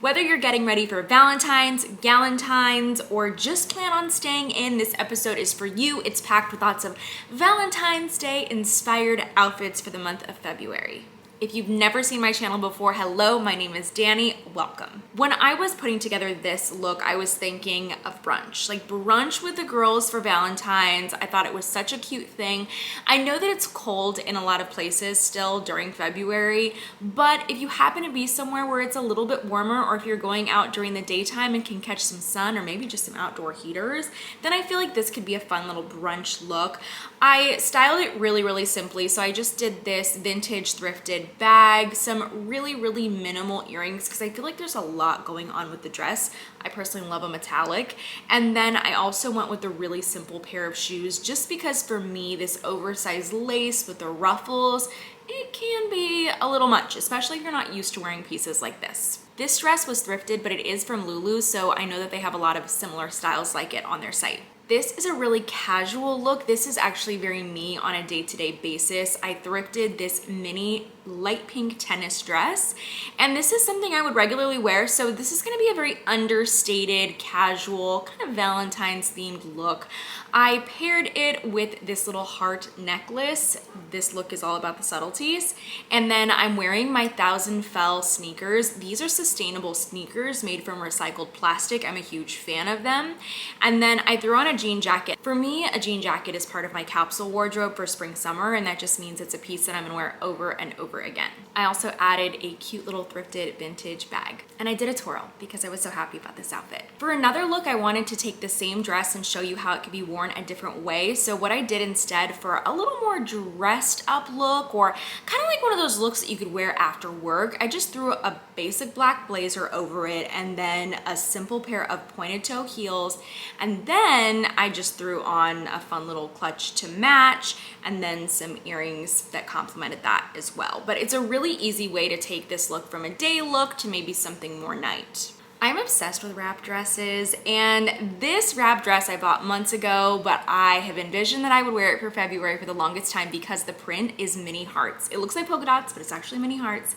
Whether you're getting ready for Valentine's, Galentines, or just plan on staying in, this episode is for you. It's packed with lots of Valentine's Day inspired outfits for the month of February. If you've never seen my channel before, hello, my name is Dani, welcome. When I was putting together this look, I was thinking of brunch, like brunch with the girls for Valentine's. I thought it was such a cute thing. I know that it's cold in a lot of places still during February, but if you happen to be somewhere where it's a little bit warmer, or if you're going out during the daytime and can catch some sun, or maybe just some outdoor heaters, then I feel like this could be a fun little brunch look. I styled it really simply, so I just did this vintage thrifted bag, some really minimal earrings, because I feel like there's a lot going on with the dress. I personally love a metallic. And then I also went with a really simple pair of shoes, just because for me, this oversized lace with the ruffles, it can be a little much, especially if you're not used to wearing pieces like this. This dress was thrifted, but it is from Lulu, so I know that they have a lot of similar styles like it on their site. This is a really casual look. This is actually very me on a day-to-day basis. I thrifted this mini light pink tennis dress, and this is something I would regularly wear, so this is gonna be a very understated, casual, kind of Valentine's themed look. I paired it with this little heart necklace. This look is all about the subtleties. And then I'm wearing my Thousand Fell sneakers. These are sustainable sneakers made from recycled plastic. I'm a huge fan of them. And then I threw on a jean jacket. For me, a jean jacket is part of my capsule wardrobe for spring summer, and that just means it's a piece that I'm gonna wear over and over again. I also added a cute little thrifted vintage bag, and I did a twirl because I was so happy about this outfit. For another look, I wanted to take the same dress and show you how it could be worn a different way. So what I did instead, for a little more dressed up look, or kind of like one of those looks that you could wear after work, I just threw a basic black blazer over it, and then a simple pair of pointed toe heels, and then I just threw on a fun little clutch to match, and then some earrings that complemented that as well. But it's a really easy way to take this look from a day look to maybe something more night. I'm obsessed with wrap dresses, and this wrap dress I bought months ago, but I have envisioned that I would wear it for February for the longest time because the print is mini hearts. It looks like polka dots, but it's actually mini hearts.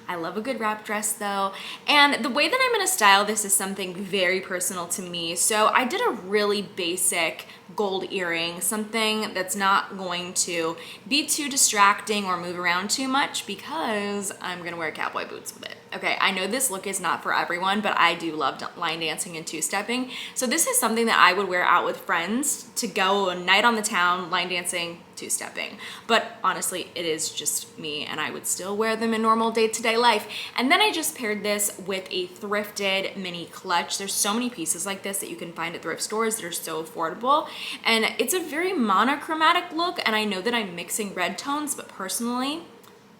I love a good wrap dress though. And the way that I'm gonna style this is something very personal to me. So I did a really basic gold earring, something that's not going to be too distracting or move around too much, because I'm gonna wear cowboy boots with it. Okay, I know this look is not for everyone, but I do love line dancing and two-stepping. So this is something that I would wear out with friends to go a night on the town, line dancing, two-stepping. But honestly, it is just me, and I would still wear them in normal day-to-day life. And then I just paired this with a thrifted mini clutch. There's so many pieces like this that you can find at thrift stores that are so affordable. And it's a very monochromatic look, and I know that I'm mixing red tones, but personally,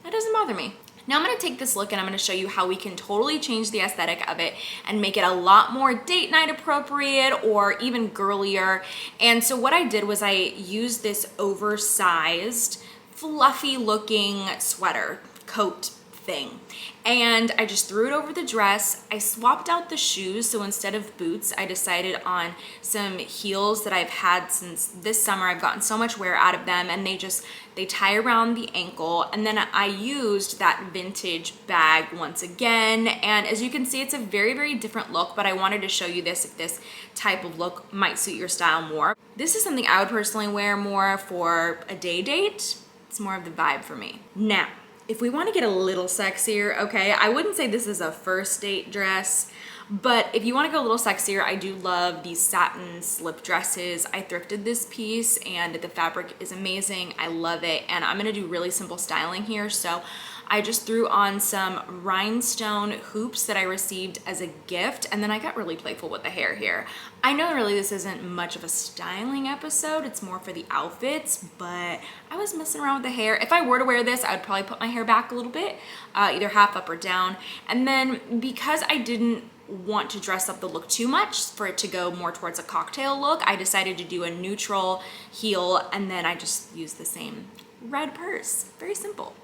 that doesn't bother me. Now I'm gonna take this look and I'm gonna show you how we can totally change the aesthetic of it and make it a lot more date night appropriate, or even girlier. And so what I did was I used this oversized, fluffy looking sweater coat thing, and I just threw it over the dress. I swapped out the shoes, so instead of boots, I decided on some heels that I've had since this summer. I've gotten so much wear out of them, and they tie around the ankle. And then I used that vintage bag once again, and as you can see, it's a very different look, but I wanted to show you this if this type of look might suit your style more. This is something I would personally wear more for a day date. It's more of the vibe for me. Now, if we want to get a little sexier, okay, I wouldn't say this is a first date dress, but if you want to go a little sexier, I do love these satin slip dresses. I thrifted this piece, and the fabric is amazing. I love it, and I'm going to do really simple styling here. So I just threw on some rhinestone hoops that I received as a gift, and then I got really playful with the hair here. I know really this isn't much of a styling episode, it's more for the outfits, but I was messing around with the hair. If I were to wear this, I would probably put my hair back a little bit, either half up or down. And then because I didn't want to dress up the look too much for it to go more towards a cocktail look, I decided to do a neutral heel, and then I just used the same red purse. Very simple.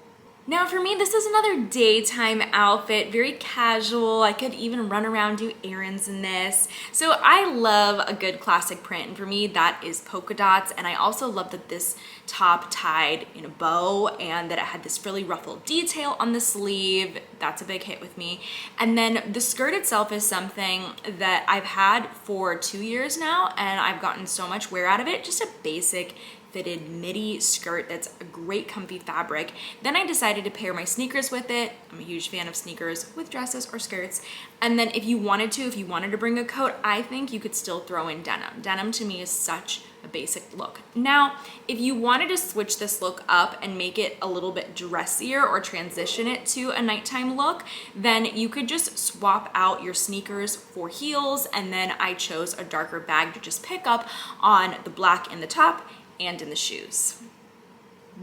Now for me, this is another daytime outfit, very casual. I could even run around, do errands in this. So I love a good classic print, and for me that is polka dots. And I also love that this top tied in a bow and that it had this frilly ruffled detail on the sleeve. That's a big hit with me. And then the skirt itself is something that I've had for 2 years now, and I've gotten so much wear out of it. Just a basic fitted midi skirt that's a great comfy fabric. Then I decided to pair my sneakers with it. I'm a huge fan of sneakers with dresses or skirts. And then if you wanted to bring a coat, I think you could still throw in denim. Denim to me is such a basic look. Now, if you wanted to switch this look up and make it a little bit dressier or transition it to a nighttime look, then you could just swap out your sneakers for heels, and then I chose a darker bag to just pick up on the black in the top and in the shoes.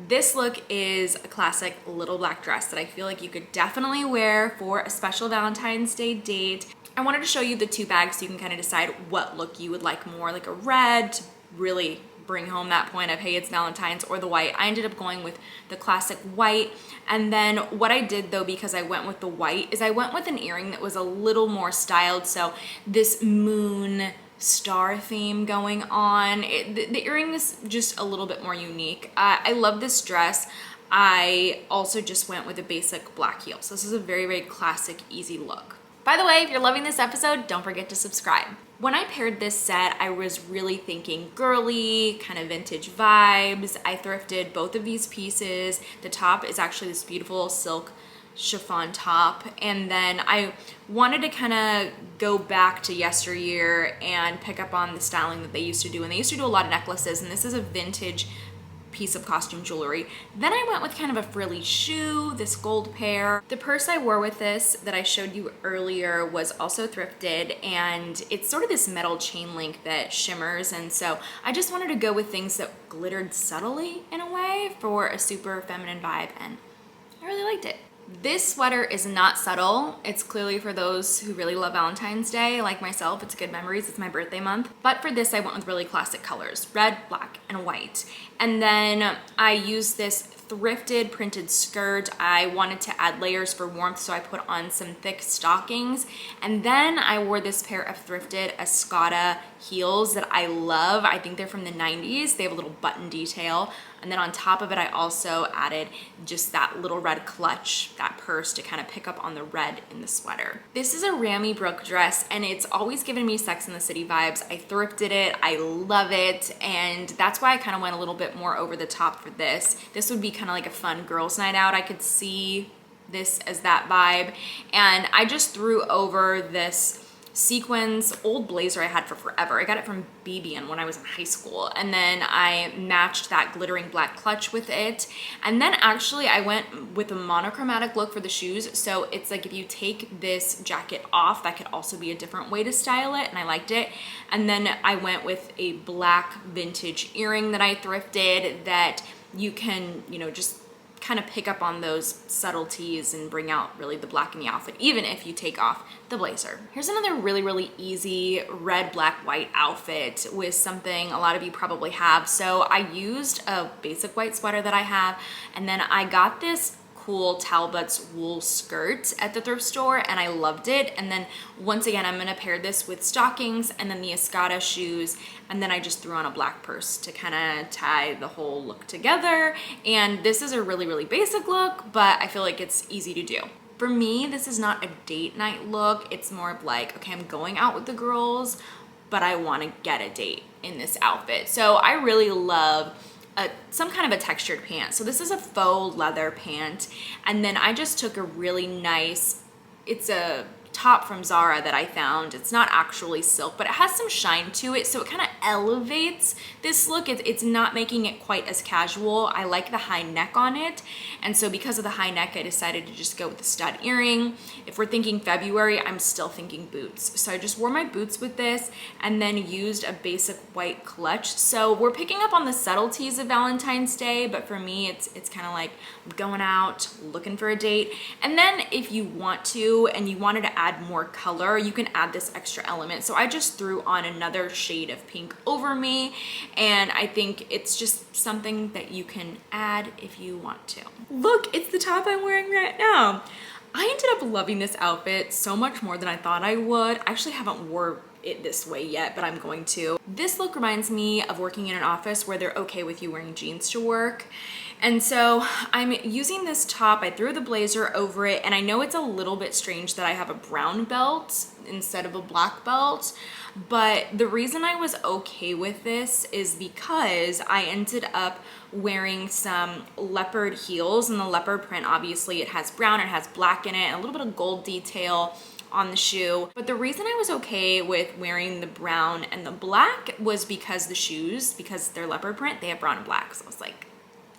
This look is a classic little black dress that I feel like you could definitely wear for a special Valentine's Day date. I wanted to show you the 2 bags so you can kind of decide what look you would like more, like a red to really bring home that point of, hey, it's Valentine's, or the white. I ended up going with the classic white. And then what I did though, because I went with the white, is I went with an earring that was a little more styled. So this moon star theme going on. The earring is just a little bit more unique. I love this dress. I also just went with a basic black heel. So this is a very, very classic, easy look. By the way, if you're loving this episode, don't forget to subscribe. When I paired this set, I was really thinking girly, kind of vintage vibes. I thrifted both of these pieces. The top is actually this beautiful silk chiffon top, and then I wanted to kind of go back to yesteryear and pick up on the styling that they used to do, and they used to do a lot of necklaces, and this is a vintage piece of costume jewelry. Then I went with kind of a frilly shoe, this gold pair. The purse I wore with this that I showed you earlier was also thrifted, and it's sort of this metal chain link that shimmers, and so I just wanted to go with things that glittered subtly in a way for a super feminine vibe, and I really liked it. This sweater is not subtle. It's clearly for those who really love Valentine's Day, like myself. It's good memories, it's my birthday month. But for this, I went with really classic colors, red, black, and white. And then I used this thrifted printed skirt. I wanted to add layers for warmth, so I put on some thick stockings. And then I wore this pair of thrifted Escada heels that I love. I think they're from the 90s. They have a little button detail. And then on top of it, I also added just that little red clutch, that purse, to kind of pick up on the red in the sweater. This is a Rami Brooke dress, and it's always given me Sex and the City vibes. I thrifted it, I love it, and that's why I kind of went a little bit more over the top for this. This would be kind of like a fun girls' night out. I could see this as that vibe, and I just threw over this sequins old blazer I had for forever. I got it from BB when I was in high school, and then I matched that glittering black clutch with it. And then actually I went with a monochromatic look for the shoes, so it's like if you take this jacket off, that could also be a different way to style it, and I liked it. And then I went with a black vintage earring that I thrifted that you can, you know, just kind of pick up on those subtleties and bring out really the black in the outfit, even if you take off the blazer. Here's another really, really easy red, black, white outfit with something a lot of you probably have. So I used a basic white sweater that I have, and then I got this cool Talbot's wool skirt at the thrift store, and I loved it. And then once again, I'm gonna pair this with stockings and then the Escada shoes, and then I just threw on a black purse to kind of tie the whole look together. And this is a really, really basic look, but I feel like it's easy to do. For me, this is not a date night look. It's more of like, okay, I'm going out with the girls, but I want to get a date in this outfit. So I really love some kind of a textured pant. So this is a faux leather pant, and then I just took a really nice, it's a top from Zara that I found. It's not actually silk, but it has some shine to it, so it kind of elevates this look. It's not making it quite as casual. I like the high neck on it, and so because of the high neck, I decided to just go with the stud earring. If we're thinking February, I'm still thinking boots. So I just wore my boots with this, and then used a basic white clutch. So we're picking up on the subtleties of Valentine's Day, but for me, it's kind of like I'm going out, looking for a date. And then if you want to, and you wanted to add more color, you can add this extra element. So I just threw on another shade of pink over me, and I think it's just something that you can add if you want to. Look, it's the top I'm wearing right now. I ended up loving this outfit so much more than I thought I would. I actually haven't wore it this way yet, but I'm going to. This look reminds me of working in an office where they're okay with you wearing jeans to work. And so I'm using this top. I threw the blazer over it, and I know it's a little bit strange that I have a brown belt instead of a black belt, but the reason I was okay with this is because I ended up wearing some leopard heels, and the leopard print, obviously it has brown, it has black in it, and a little bit of gold detail on the shoe. But the reason I was okay with wearing the brown and the black was because the shoes, because they're leopard print, they have brown and black. So I was like,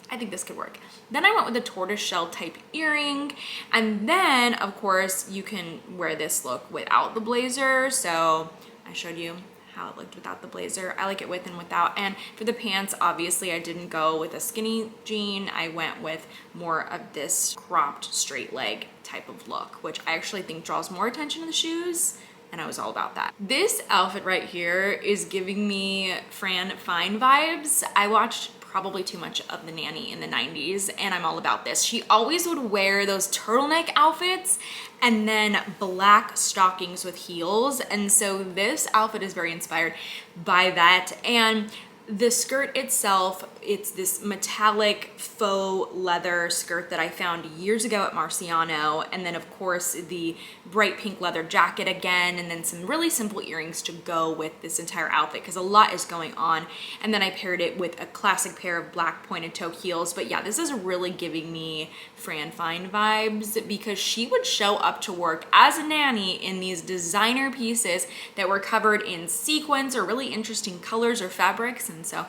I think this could work. Then I went with a tortoise shell type earring. And then of course you can wear this look without the blazer. So I showed you how it looked without the blazer. I like it with and without. And for the pants, obviously I didn't go with a skinny jean. I went with more of this cropped straight leg type of look, which I actually think draws more attention to the shoes, and I was all about that. This outfit right here is giving me Fran Fine vibes. I watched probably too much of The Nanny in the 90s, and I'm all about this. She always would wear those turtleneck outfits and then black stockings with heels, and so this outfit is very inspired by that. And the skirt itself, it's this metallic faux leather skirt that I found years ago at Marciano, and then of course the bright pink leather jacket again, and then some really simple earrings to go with this entire outfit because a lot is going on. And then I paired it with a classic pair of black pointed toe heels. But yeah, this is really giving me Fran Fine vibes because she would show up to work as a nanny in these designer pieces that were covered in sequins or really interesting colors or fabrics. And so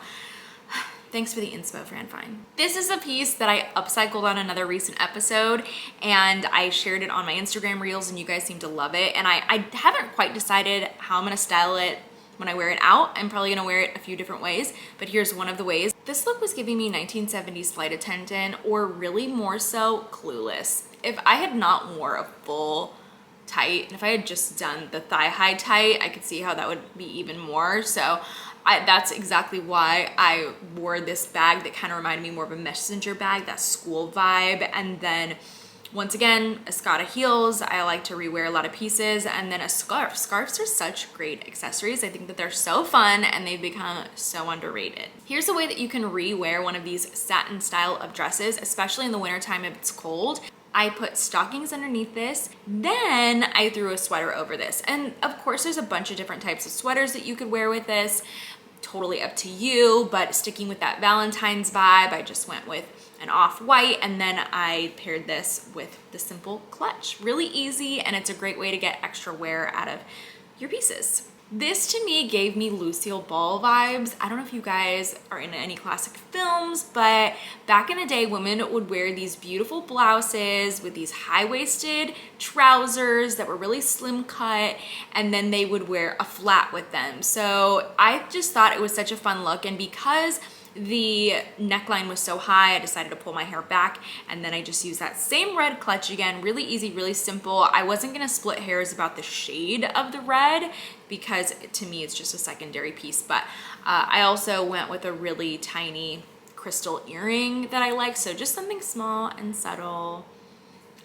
thanks for the inspo, Fran Fine. This is a piece that I upcycled on another recent episode, and I shared it on my Instagram reels, and you guys seem to love it. And I haven't quite decided how I'm gonna style it when I wear it out. I'm probably gonna wear it a few different ways, but here's one of the ways. This look was giving me 1970s flight attendant, or really more so Clueless. If I had not wore a full tight, and if I had just done the thigh high tight, I could see how that would be even more. So that's exactly why I wore this bag that kind of reminded me more of a messenger bag, that school vibe. And then once again, Escada heels. I like to rewear a lot of pieces. And then a scarf. Scarves are such great accessories. I think that they're so fun and they've become so underrated. Here's a way that you can rewear one of these satin style of dresses, especially in the wintertime if it's cold. I put stockings underneath this, then I threw a sweater over this. And of course there's a bunch of different types of sweaters that you could wear with this, totally up to you, but sticking with that Valentine's vibe, I just went with an off-white, and then I paired this with the simple clutch. Really easy, and it's a great way to get extra wear out of your pieces. This to me gave me Lucille Ball vibes. I don't know if you guys are into any classic films, but back in the day, women would wear these beautiful blouses with these high-waisted trousers that were really slim cut, and then they would wear a flat with them. So I just thought it was such a fun look, and because the neckline was so high, I decided to pull my hair back, and then I just used that same red clutch again. Really easy, really simple. I wasn't gonna split hairs about the shade of the red because to me it's just a secondary piece, but I also went with a really tiny crystal earring that I like, so just something small and subtle.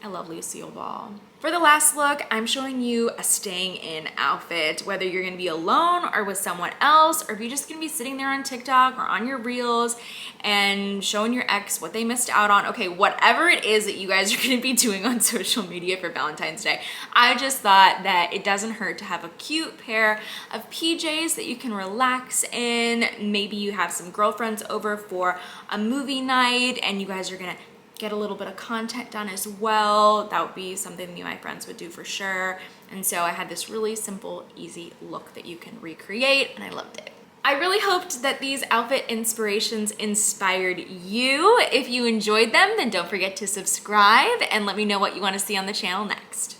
I love Lucille Ball. For the last look, I'm showing you a staying in outfit, whether you're gonna be alone or with someone else, or if you're just gonna be sitting there on TikTok or on your reels and showing your ex what they missed out on. Okay, whatever it is that you guys are gonna be doing on social media for Valentine's Day, I just thought that it doesn't hurt to have a cute pair of PJs that you can relax in. Maybe you have some girlfriends over for a movie night and you guys are gonna get a little bit of content done as well. That would be something me and my friends would do for sure. And so I had this really simple, easy look that you can recreate, and I loved it. I really hoped that these outfit inspirations inspired you. If you enjoyed them, then don't forget to subscribe and let me know what you want to see on the channel next.